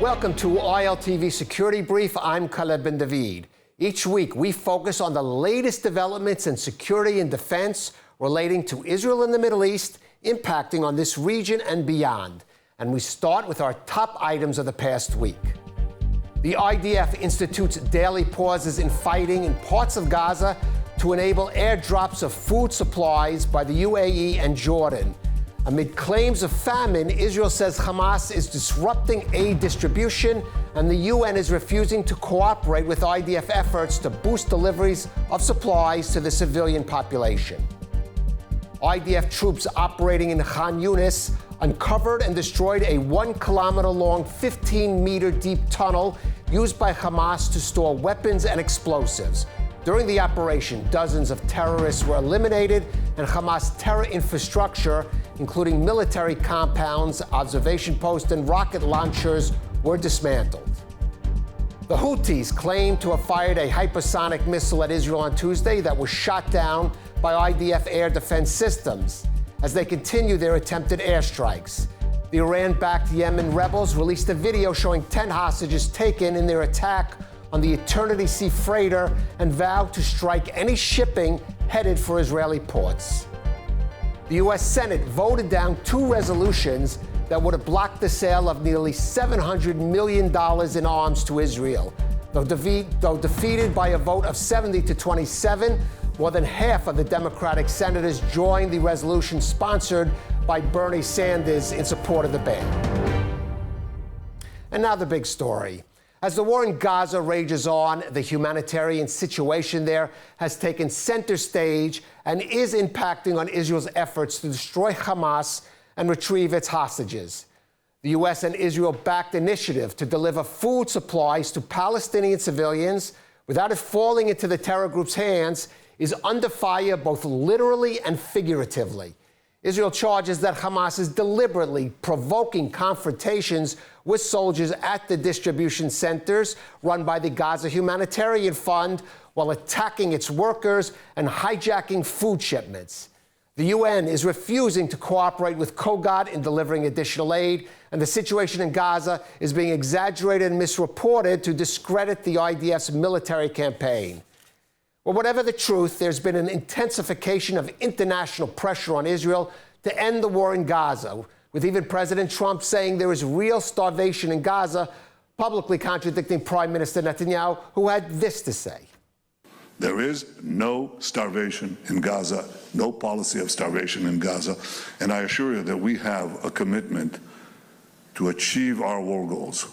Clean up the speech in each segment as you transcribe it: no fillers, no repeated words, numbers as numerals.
Welcome to ILTV Security Brief. I'm Khaled Ben David. Each week, we focus on the latest developments in security and defense relating to Israel and the Middle East, impacting on this region and beyond. And we start with our top items of the past week. The IDF institutes daily pauses in fighting in parts of Gaza to enable airdrops of food supplies by the UAE and Jordan. Amid claims of famine, Israel says Hamas is disrupting aid distribution, and the UN is refusing to cooperate with IDF efforts to boost deliveries of supplies to the civilian population. IDF troops operating in Khan Yunis uncovered and destroyed a 1 kilometer long, 15-meter deep tunnel used by Hamas to store weapons and explosives. During the operation, dozens of terrorists were eliminated, and Hamas terror infrastructure, including military compounds, observation posts, and rocket launchers, were dismantled. The Houthis claimed to have fired a hypersonic missile at Israel on Tuesday that was shot down by IDF air defense systems as they continue their attempted airstrikes. The Iran-backed Yemen rebels released a video showing 10 hostages taken in their attack on the Eternity Sea freighter and vowed to strike any shipping headed for Israeli ports. The U.S. Senate voted down 2 resolutions that would have blocked the sale of nearly $700 million in arms to Israel. Though defeated by a vote of 70 to 27, more than half of the Democratic senators joined the resolution sponsored by Bernie Sanders in support of the ban. And now the big story. As the war in Gaza rages on, the humanitarian situation there has taken center stage and is impacting on Israel's efforts to destroy Hamas and retrieve its hostages. The U.S. and Israel-backed initiative to deliver food supplies to Palestinian civilians without it falling into the terror group's hands is under fire both literally and figuratively. Israel charges that Hamas is deliberately provoking confrontations with soldiers at the distribution centers run by the Gaza Humanitarian Fund while attacking its workers and hijacking food shipments. The UN is refusing to cooperate with COGAT in delivering additional aid, and the situation in Gaza is being exaggerated and misreported to discredit the IDF's military campaign. Well, whatever the truth, there's been an intensification of international pressure on Israel to end the war in Gaza, with even President Trump saying there is real starvation in Gaza, publicly contradicting Prime Minister Netanyahu, who had this to say. There is no starvation in Gaza, no policy of starvation in Gaza, and I assure you that we have a commitment to achieve our war goals.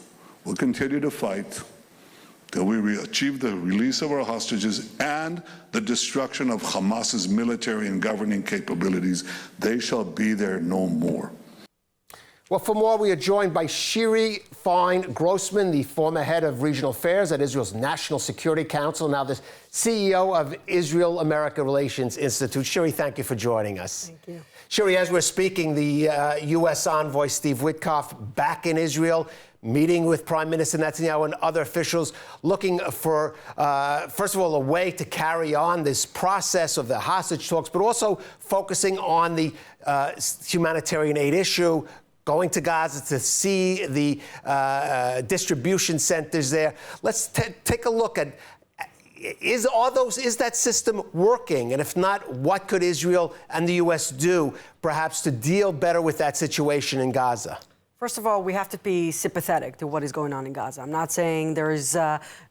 We'll continue to fight till we achieve the release of our hostages and the destruction of Hamas's military and governing capabilities. They shall be there no more. Well, for more, we are joined by Shiri Fein-Grossman, the former head of regional affairs at Israel's National Security Council, now the CEO of Israel-America Relations Institute. Shiri, thank you for joining us. Thank you. Shiri, as we're speaking, the U.S. envoy Steve Witkoff back in Israel, meeting with Prime Minister Netanyahu and other officials, looking for, first of all, a way to carry on this process of the hostage talks, but also focusing on the humanitarian aid issue, going to Gaza to see the distribution centers there. Let's take a look at, is that system working? And if not, what could Israel and the U.S. do, perhaps, to deal better with that situation in Gaza? First of all, we have to be sympathetic to what is going on in Gaza. I'm not saying there is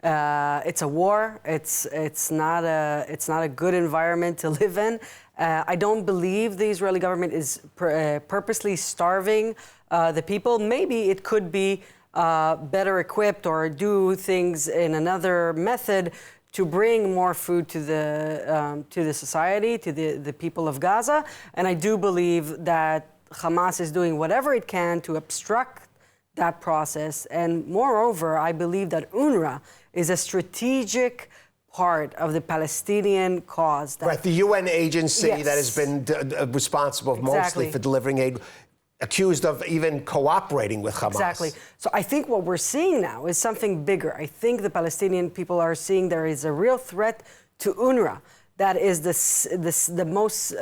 it's a war. It's not a good environment to live in. I don't believe the Israeli government is purposely starving the people. Maybe it could be better equipped or do things in another method to bring more food to the society, to the people of Gaza. And I do believe that Hamas is doing whatever it can to obstruct that process. And moreover, I believe that UNRWA is a strategic part of the Palestinian cause. Right, the UN agency that has been responsible mostly for delivering aid, accused of even cooperating with Hamas. Exactly. So I think what we're seeing now is something bigger. I think the Palestinian people are seeing there is a real threat to UNRWA. that is the most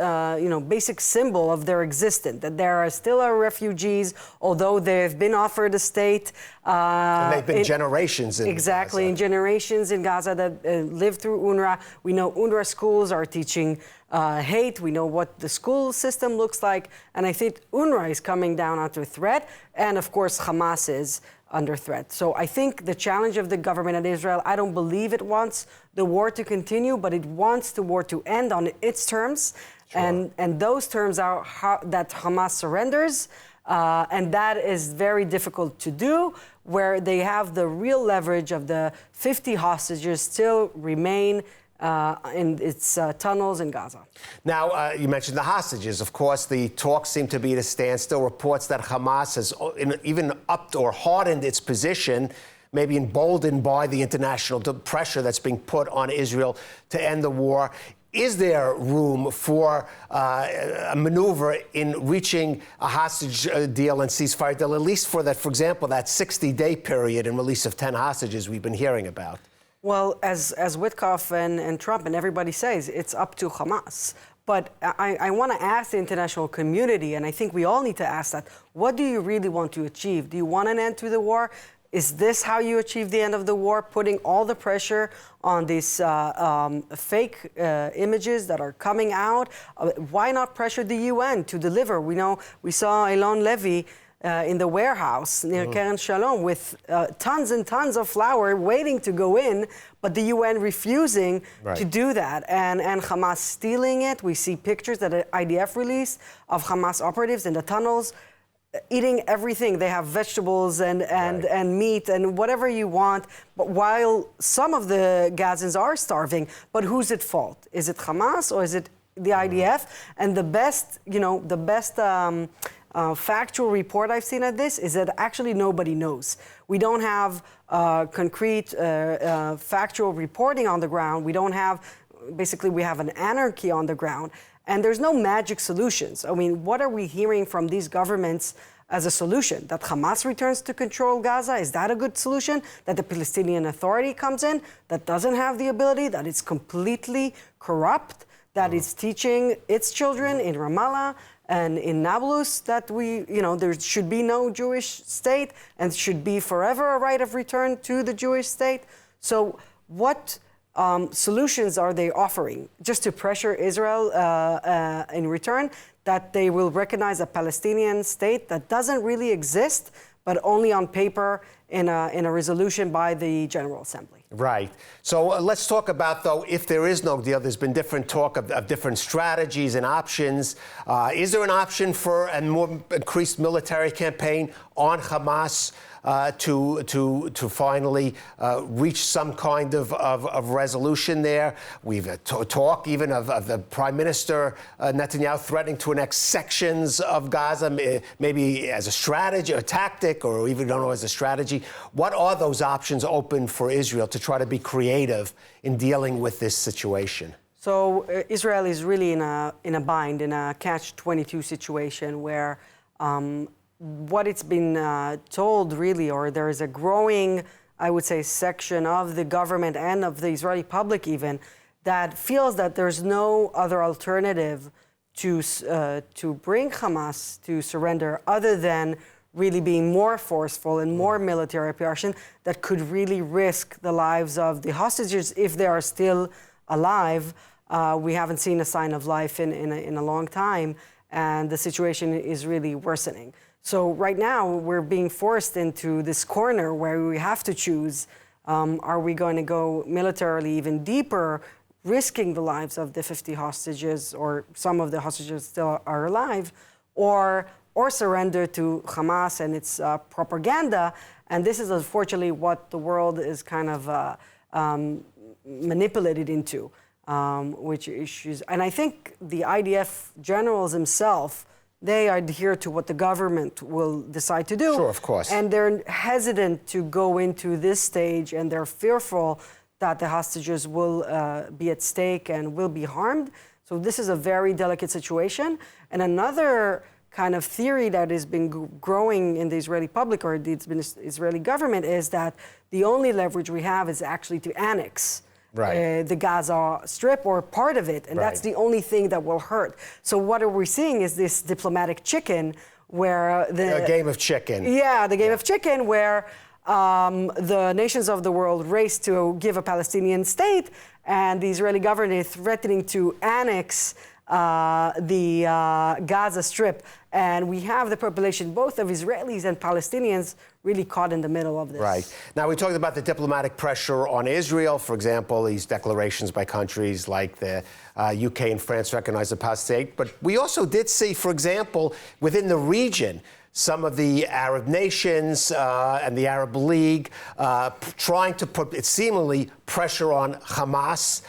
basic symbol of their existence, that there are still refugees, although they've been offered a state. And they've been generations in exactly, Gaza. in generations in Gaza that live through UNRWA. We know UNRWA schools are teaching hate. We know what the school system looks like. And I think UNRWA is coming down under threat. And of course, Hamas is under threat. So I think the challenge of the government of Israel, I don't believe it wants the war to continue, but it wants the war to end on its terms. Sure. And those terms are that Hamas surrenders. And that is very difficult to do, where they have the real leverage of the 50 hostages still remain in its tunnels in Gaza. Now, you mentioned the hostages. Of course, the talks seem to be at a standstill. Reports that Hamas has even upped or hardened its position, maybe emboldened by the international pressure that's being put on Israel to end the war. Is there room for a maneuver in reaching a hostage deal and ceasefire deal, at least for that, for example, that 60-day period and release of 10 hostages we've been hearing about? Well, as Witkoff and Trump and everybody says, it's up to Hamas. But I want to ask the international community, and I think we all need to ask that, what do you really want to achieve? Do you want an end to the war? Is this how you achieve the end of the war, putting all the pressure on these fake images that are coming out? Why not pressure the UN to deliver? We saw Elon Levy in the warehouse near Keren Shalom with tons and tons of flour waiting to go in, but the UN refusing to do that. And Hamas stealing it. We see pictures that IDF released of Hamas operatives in the tunnels, eating everything. They have vegetables and meat and whatever you want. But while some of the Gazans are starving, but who's at fault? Is it Hamas or is it the IDF? And the best, factual report I've seen of this is that actually nobody knows. We don't have concrete factual reporting on the ground. We don't have, basically we have an anarchy on the ground. And there's no magic solutions. I mean, what are we hearing from these governments as a solution? That Hamas returns to control Gaza? Is that a good solution? That the Palestinian Authority comes in? That doesn't have the ability? That it's completely corrupt? That it's teaching its children in Ramallah and in Nablus that there should be no Jewish state and should be forever a right of return to the Jewish state? So what solutions are they offering just to pressure Israel in return that they will recognize a Palestinian state that doesn't really exist, but only on paper in a resolution by the General Assembly? Right. So let's talk about, though, if there is no deal. There's been different talk of different strategies and options. Is there an option for a more increased military campaign on Hamas to finally reach some kind of resolution there? We've talked even of the Prime Minister Netanyahu threatening to annex sections of Gaza, maybe as a strategy, a tactic, or even don't know as a strategy. What are those options open for Israel to try to be creative in dealing with this situation? So Israel is really in a bind, in a catch-22 situation where what it's been told really, or there is a growing, I would say, section of the government and of the Israeli public even, that feels that there's no other alternative to bring Hamas to surrender other than really being more forceful and more military operation that could really risk the lives of the hostages if they are still alive. We haven't seen a sign of life in a long time, and the situation is really worsening. So right now, we're being forced into this corner where we have to choose, are we going to go militarily even deeper, risking the lives of the 50 hostages, or some of the hostages still are alive, or surrender to Hamas and its propaganda. And this is unfortunately what the world is kind of manipulated into, which issues. And I think the IDF generals themselves, they adhere to what the government will decide to do. Sure, of course. And they're hesitant to go into this stage, and they're fearful that the hostages will be at stake and will be harmed. So this is a very delicate situation. And another kind of theory that has been growing in the Israeli public or the Israeli government is that the only leverage we have is actually to annex the Gaza Strip or part of it, and that's the only thing that will hurt. So what are we seeing is this diplomatic chicken where a game of chicken. Yeah, the game of chicken where the nations of the world race to give a Palestinian state, and the Israeli government is threatening to annex the Gaza Strip. And we have the population, both of Israelis and Palestinians, really caught in the middle of this. Right. Now, we talked about the diplomatic pressure on Israel. For example, these declarations by countries like the UK and France recognize the Palestinian state. But we also did see, for example, within the region, some of the Arab nations and the Arab League trying to put, seemingly, pressure on Hamas,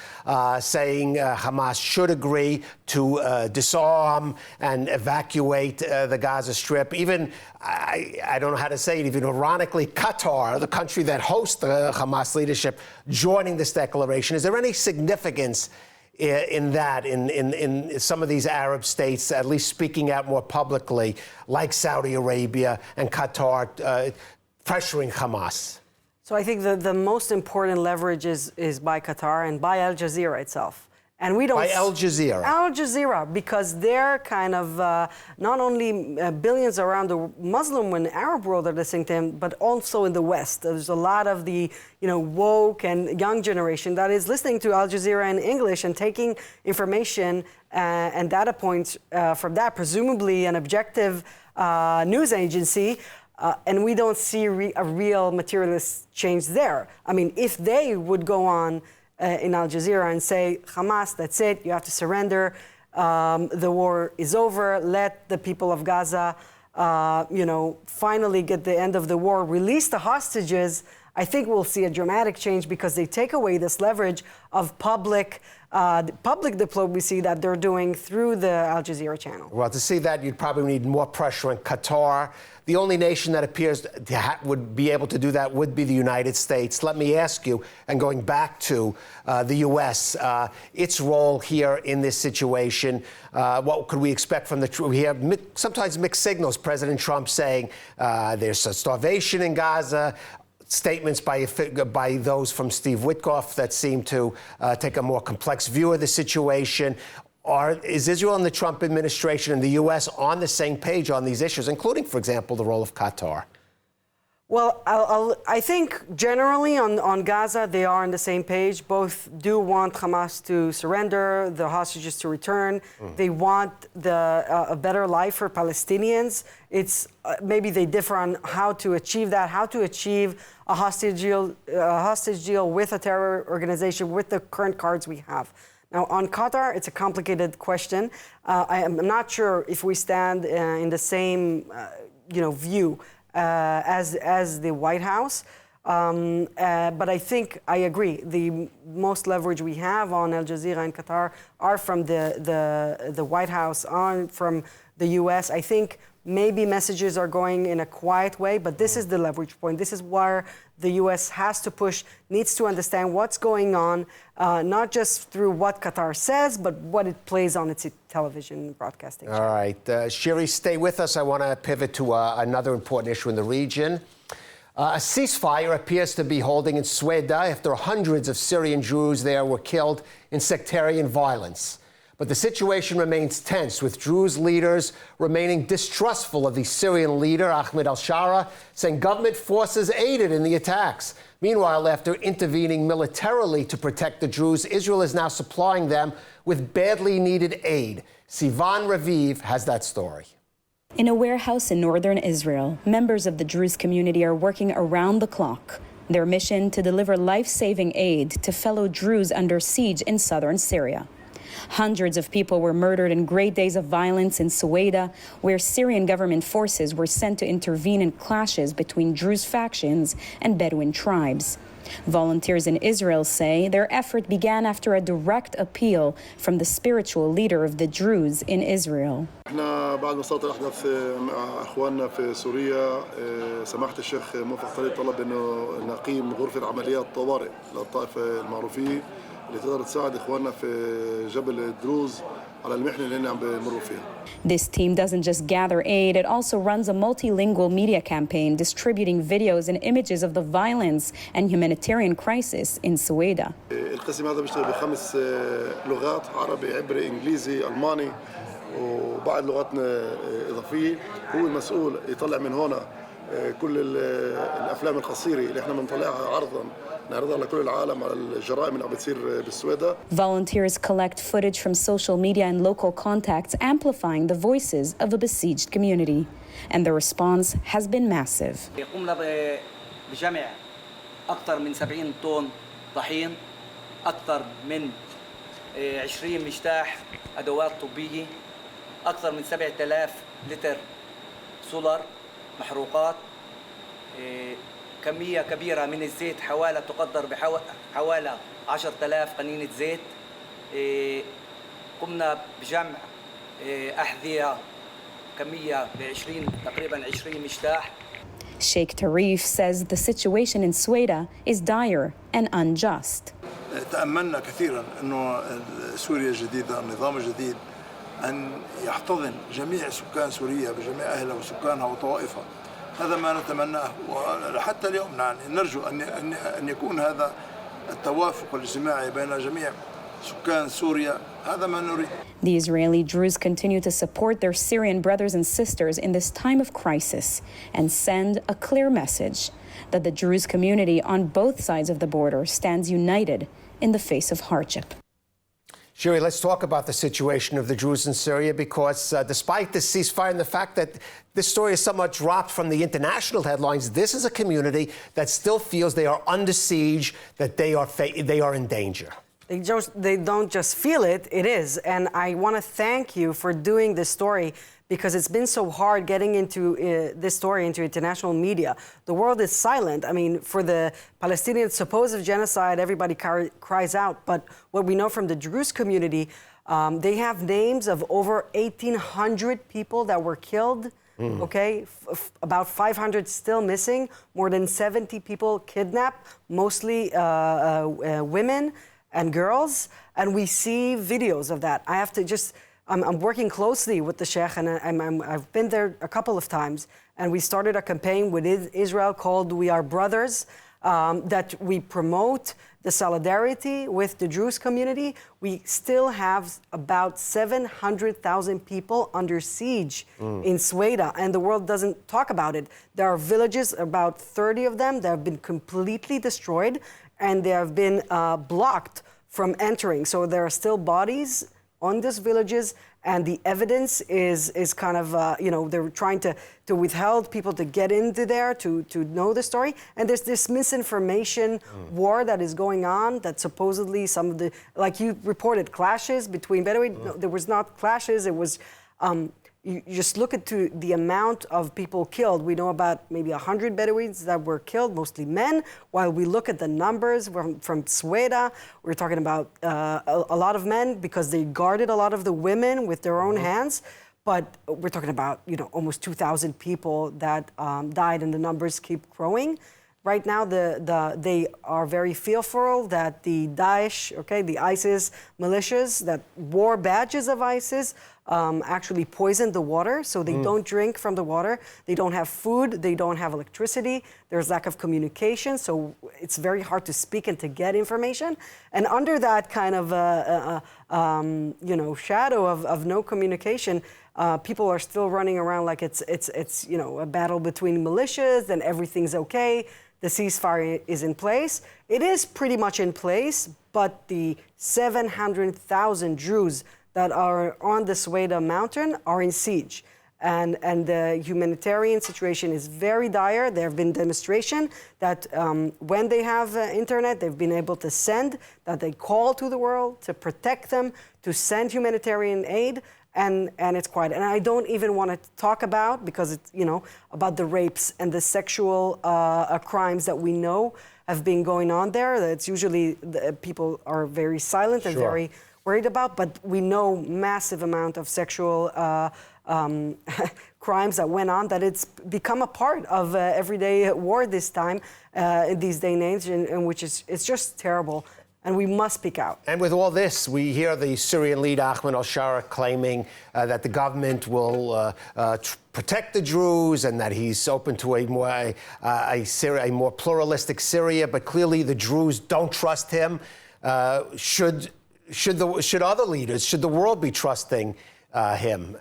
saying Hamas should agree to disarm and evacuate the Gaza Strip. Even, I don't know how to say it, even ironically, Qatar, the country that hosts the Hamas leadership, joining this declaration. Is there any significance in that, in some of these Arab states, at least speaking out more publicly, like Saudi Arabia and Qatar, pressuring Hamas? So I think the most important leverage is by Qatar and by Al Jazeera itself. And we don't... By Al Jazeera? Al Jazeera, because they're kind of not only billions around the Muslim and Arab world are listening to them, but also in the West. There's a lot of the woke and young generation that is listening to Al Jazeera in English and taking information and data points from that, presumably an objective news agency, and we don't see a real materialist change there. I mean, if they would go on in Al Jazeera and say, Hamas, that's it, you have to surrender, the war is over, let the people of Gaza, finally get the end of the war, release the hostages, I think we'll see a dramatic change because they take away this leverage of public diplomacy that they're doing through the Al Jazeera channel. Well, to see that, you'd probably need more pressure on Qatar. The only nation that appears to would be able to do that would be the United States. Let me ask you, and going back to the U.S., its role here in this situation, what could we expect from we have sometimes mixed signals. President Trump saying there's a starvation in Gaza, statements by those from Steve Witkoff that seem to take a more complex view of the situation. Is Israel and the Trump administration and the U.S. on the same page on these issues, including, for example, the role of Qatar? Well, I think generally on Gaza, they are on the same page. Both do want Hamas to surrender, the hostages to return. They want a better life for Palestinians. It's maybe they differ on how to achieve that, how to achieve a hostage deal with a terror organization with the current cards we have. Now, on Qatar, it's a complicated question. I am not sure if we stand in the same, view as the White House. But I think I agree. The most leverage we have on Al Jazeera and Qatar are from the White House, from the U.S. I think maybe messages are going in a quiet way, but this is the leverage point. This is where the U.S. has to push, needs to understand what's going on, not just through what Qatar says, but what it plays on its television broadcasting. All right. Shiri, stay with us. I want to pivot to another important issue in the region. A ceasefire appears to be holding in Sweden after hundreds of Syrian Druze there were killed in sectarian violence. But the situation remains tense, with Druze leaders remaining distrustful of the Syrian leader, Ahmed al-Shara, saying government forces aided in the attacks. Meanwhile, after intervening militarily to protect the Druze, Israel is now supplying them with badly needed aid. Sivan Raviv has that story. In a warehouse in northern Israel, members of the Druze community are working around the clock. Their mission to deliver life-saving aid to fellow Druze under siege in southern Syria. Hundreds of people were murdered in great days of violence in Suwaida, where Syrian government forces were sent to intervene in clashes between Druze factions and Bedouin tribes. Volunteers in Israel say their effort began after a direct appeal from the spiritual leader of the Druze in Israel. بعد ما صارت الأحداث مع إخواننا في سوريا سماحة الشيخ موفق طريق طلب إنه نقيم غرفة عمليات طوارئ للطائفة المعروفين اللي تقدر تساعد إخواننا في جبل الدروز على المحنة اللي هن عم بمروا فيها. This team doesn't just gather aid, it also runs a multilingual media campaign distributing videos and images of the violence and humanitarian crisis in Sueda. القسم هذا بيشتغل ب5 لغات: عربي، عبري، انجليزي، الماني وبعض لغات اضافيه. هو المسؤول يطلع من هنا كل الافلام القصيره اللي احنا بنطلعها عرضا نعرضها لكل العالم على الجرائم اللي عم بتصير بالسويدة. Volunteers collect footage from social media and local contacts, amplifying the voices of a besieged community. And the response has been massive. قمنا بجمع أكثر من 70 طن طحين، أكثر من 20 مفتاح أدوات طبية، أكثر من 7000 لتر سولار محروقات، كمية كبيرة من الزيت تقدر بحوالي 10,000 قنينة زيت. قمنا بجمع أحذية كمية تقريبا 20 مفتاح. Sheikh Tarif says the situation in Sueda is dire and unjust. تأملنا كثيرا أنه سوريا الجديدة، النظام الجديد، أن يحتضن جميع سكان سوريا بجميع أهلها وسكانها وطوائفها. هذا ما نتمناه، وحتى اليوم نرجو أن يكون هذا التوافق الاجتماعي بين جميع سكان سوريا. هذا ما نريد. The Israeli Druze continue to support their Syrian brothers and sisters in this time of crisis and send a clear message that the Druze community on both sides of the border stands united in the face of hardship. Shiri, let's talk about the situation of the Druze in Syria, because despite the ceasefire and the fact that this story is somewhat dropped from the international headlines, this is a community that still feels they are under siege, that they are in danger. They don't just feel it, it is. And I want to thank you for doing this story, because it's been so hard getting into this story into international media. The world is silent. I mean, for the Palestinian supposed genocide, everybody cries out. But what we know from the Druze community, they have names of over 1,800 people that were killed. Okay, about 500 still missing, more than 70 people kidnapped, mostly women and girls, and we see videos of that. I have to just, I'm working closely with the Sheikh, and I've been there a couple of times, and we started a campaign with Israel called We Are Brothers, that we promote the solidarity with the Druze community. We still have about 700,000 people under siege in Sueda, and the world doesn't talk about it. There are villages, about 30 of them, that have been completely destroyed, and they have been blocked from entering. So there are still bodies on these villages, and the evidence is kind of, they're trying to withhold people to get into there to know the story. And there's this misinformation war that is going on, that supposedly some of the, like you reported, clashes between Bedouin. No, there was not clashes, it was, you just look at the amount of people killed. We know about maybe 100 Bedouins that were killed, mostly men. While we look at the numbers from Sueda, we're talking about a lot of men, because they guarded a lot of the women with their own hands. But we're talking about, almost 2,000 people that died, and the numbers keep growing. Right now, they are very fearful that the Daesh, the ISIS militias that wore badges of ISIS actually poisoned the water, so they don't drink from the water. They don't have food. They don't have electricity. There's lack of communication, so it's very hard to speak and to get information. And under that kind of shadow of no communication, people are still running around like it's a battle between militias and everything's okay. The ceasefire is in place. It is pretty much in place, but the 700,000 Druze that are on the Sueda mountain are in siege. And the humanitarian situation is very dire. There have been demonstrations that when they have internet, they've been able to send, that they call to the world to protect them, to send humanitarian aid. And it's quiet. And I don't even want to talk about, because it's, about the rapes and the sexual crimes that we know have been going on there. It's usually people are very silent and very worried about, but we know massive amount of sexual crimes that went on, that it's become a part of everyday war this time, in these day and age, in which it's just terrible. And we must speak out. And with all this, we hear the Syrian leader, Ahmed al-Shara, claiming that the government will protect the Druze and that he's open to a more pluralistic Syria. But clearly the Druze don't trust him. Should other leaders, should the world be trusting him?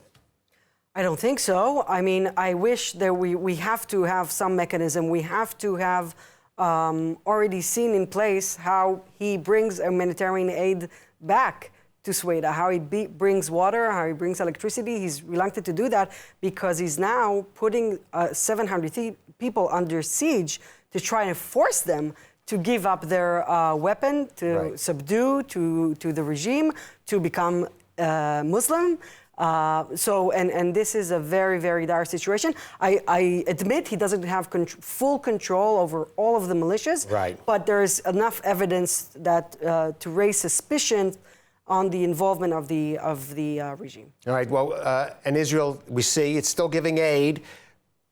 I don't think so. I mean, I wish that we have to have some mechanism. We have to have already seen in place how he brings humanitarian aid back to Sweden, how he brings water, how he brings electricity. He's reluctant to do that because he's now putting 700 people under siege to try and force them to give up their weapon, to subdue to the regime, to become Muslim. And this is a very, very dire situation. I admit he doesn't have full control over all of the militias, but there is enough evidence that to raise suspicion on the involvement of the regime. All right. Well, and Israel, we see it's still giving aid,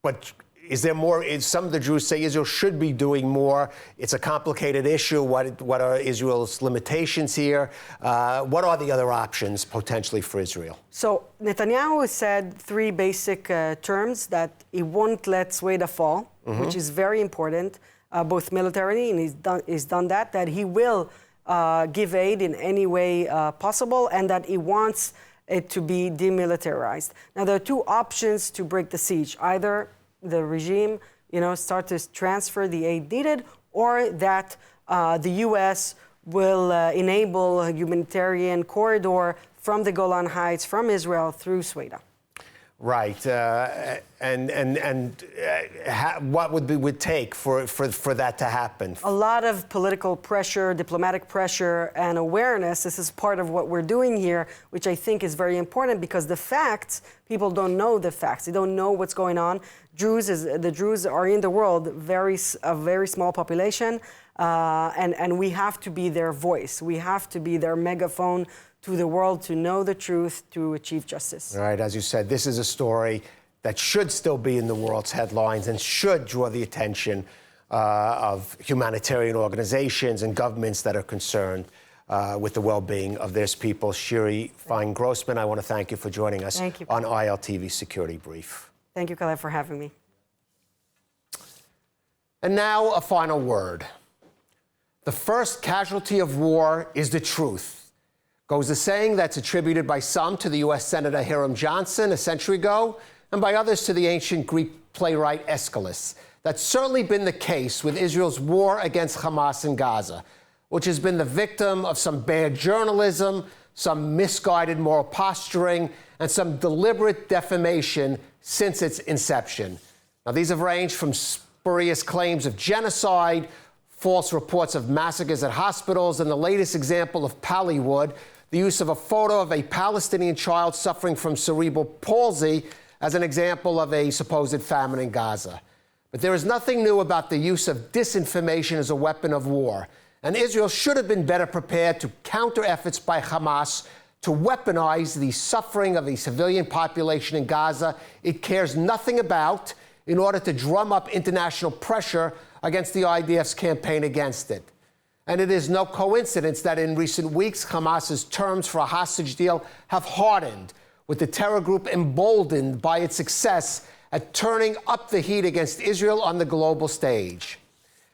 but is there more? Some of the Jews say Israel should be doing more. It's a complicated issue. What are Israel's limitations here? What are the other options potentially for Israel? So Netanyahu said three basic terms: that he won't let Sweden fall, which is very important, both militarily, and he's done that. That he will give aid in any way possible, and that he wants it to be demilitarized. Now there are two options to break the siege: either the regime, start to transfer the aid needed, or that the U.S. will enable a humanitarian corridor from the Golan Heights, from Israel through Sweden. Right, what would take for that to happen? A lot of political pressure, diplomatic pressure, and awareness. This is part of what we're doing here, which I think is very important because the facts, people don't know the facts. They don't know what's going on. The Druze are in the world a very small population, and we have to be their voice. We have to be their megaphone to the world to know the truth, to achieve justice. All right, as you said, this is a story that should still be in the world's headlines and should draw the attention of humanitarian organizations and governments that are concerned with the well-being of their people. Shiri, Fein-Grossman, I want to thank you for joining us on ILTV Security Brief. Thank you, Caleb, for having me. And now a final word. The first casualty of war is the truth. Goes the saying that's attributed by some to the U.S. Senator Hiram Johnson a century ago, and by others to the ancient Greek playwright Aeschylus. That's certainly been the case with Israel's war against Hamas in Gaza, which has been the victim of some bad journalism, some misguided moral posturing, and some deliberate defamation since its inception. Now, these have ranged from spurious claims of genocide, false reports of massacres at hospitals, and the latest example of Pallywood, the use of a photo of a Palestinian child suffering from cerebral palsy as an example of a supposed famine in Gaza. But there is nothing new about the use of disinformation as a weapon of war. And Israel should have been better prepared to counter efforts by Hamas to weaponize the suffering of the civilian population in Gaza it cares nothing about in order to drum up international pressure against the IDF's campaign against it. And it is no coincidence that in recent weeks, Hamas's terms for a hostage deal have hardened, with the terror group emboldened by its success at turning up the heat against Israel on the global stage.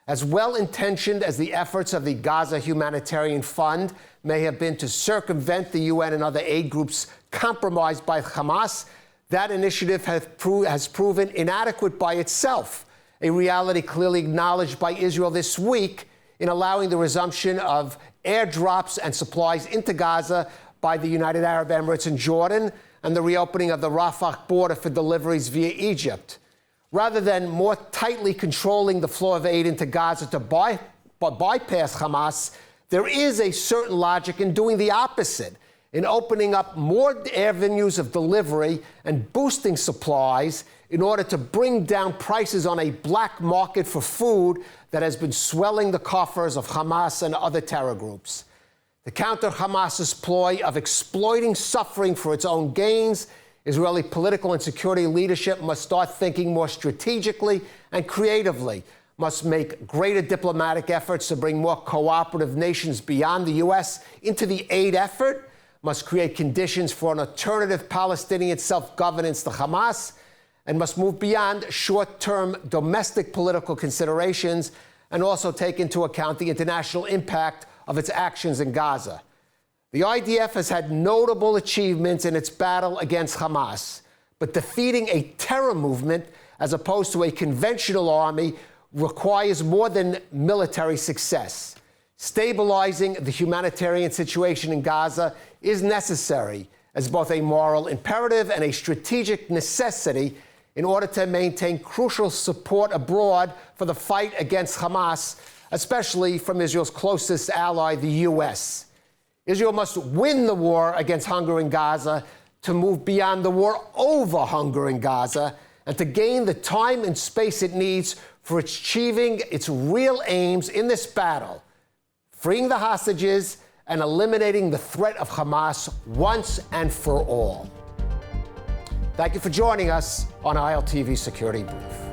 As well-intentioned as the efforts of the Gaza Humanitarian Fund may have been to circumvent the UN and other aid groups compromised by Hamas, that initiative has proven inadequate by itself, a reality clearly acknowledged by Israel this week in allowing the resumption of airdrops and supplies into Gaza by the United Arab Emirates and Jordan, and the reopening of the Rafah border for deliveries via Egypt. Rather than more tightly controlling the flow of aid into Gaza to bypass Hamas, there is a certain logic in doing the opposite, in opening up more avenues of delivery and boosting supplies in order to bring down prices on a black market for food that has been swelling the coffers of Hamas and other terror groups. To counter Hamas's ploy of exploiting suffering for its own gains, Israeli political and security leadership must start thinking more strategically and creatively, must make greater diplomatic efforts to bring more cooperative nations beyond the U.S. into the aid effort, must create conditions for an alternative Palestinian self-governance to Hamas, and must move beyond short-term domestic political considerations and also take into account the international impact of its actions in Gaza. The IDF has had notable achievements in its battle against Hamas, but defeating a terror movement as opposed to a conventional army requires more than military success. Stabilizing the humanitarian situation in Gaza is necessary as both a moral imperative and a strategic necessity in order to maintain crucial support abroad for the fight against Hamas, especially from Israel's closest ally, the U.S. Israel must win the war against hunger in Gaza to move beyond the war over hunger in Gaza and to gain the time and space it needs for achieving its real aims in this battle, freeing the hostages and eliminating the threat of Hamas once and for all. Thank you for joining us on ILTV Security Brief.